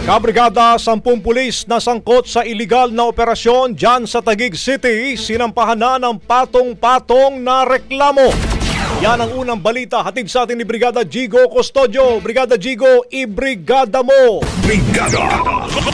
Kabrigada 10 pulis na sangkot sa iligal na operasyon dyan sa Taguig City, sinampahan na ng patong-patong na reklamo. Yan ang unang balita, hatid sa atin ni Brigada Jigo Custodio. Brigada Jigo, ibrigada mo! Brigada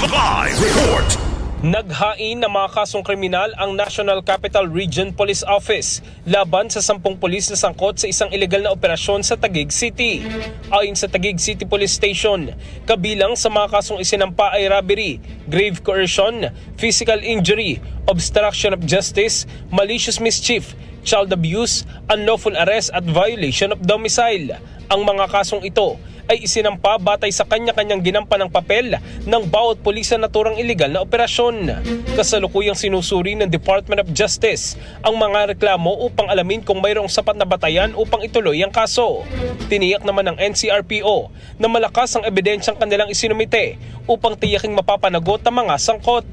Live Report! Naghain ng mga kasong kriminal ang National Capital Region Police Office laban sa 10 pulis na sangkot sa isang ilegal na operasyon sa Taguig City. Ayon sa Taguig City Police Station, kabilang sa mga kasong isinampa ay robbery, grave coercion, physical injury, obstruction of justice, malicious mischief, child abuse, unlawful arrest at violation of domicile. Ang mga kasong ito ay isinampa batay sa kanya-kanyang ginampan ng papel ng bawat pulis na naturang iligal na operasyon. Kasalukuyang sinusuri ng Department of Justice ang mga reklamo upang alamin kung mayroong sapat na batayan upang ituloy ang kaso. Tiniyak naman ng NCRPO na malakas ang ebidensyang kanilang isinumite upang tiyaking mapapanagot ang mga sangkot.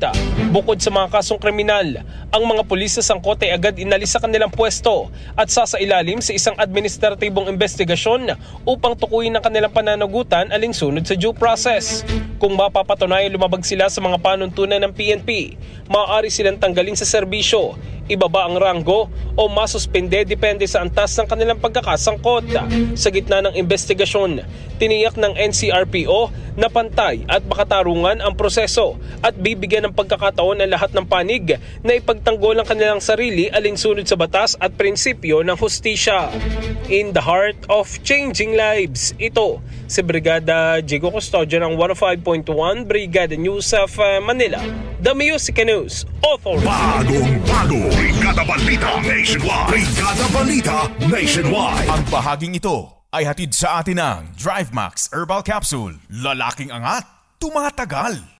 Bukod sa mga kasong kriminal, ang mga pulis na sangkot ay agad inalis sa kanilang pwesto at sasailalim sa isang administratibong investigasyon upang tukuyin ang kanilang pananagutan alinsunod sa due process. Kung mapapatunayan lumabag sila sa mga panuntunan ng PNP, maaari silang tanggalin sa serbisyo, ibaba ang ranggo o masuspende depende sa antas ng kanilang pagkakasangkot. Sa gitna ng investigasyon, tiniyak ng NCRPO na pantay at makatarungan ang proseso at bibigyan ng pagkakataon ang lahat ng panig na ipagtanggol ang kanilang sarili alinsunod sa batas at prinsipyo ng hustisya. In the heart of changing lives, ito si Brigada Jigo Custodio ng 105.1 Brigada News of Manila, The Music News Authority. Bagong-bago, Brigada Balita Nationwide. Brigada Balita Nationwide. Ang bahaging ito ay hatid sa atin ng DriveMax Herbal Capsule. Lalaking angat, tumatagal.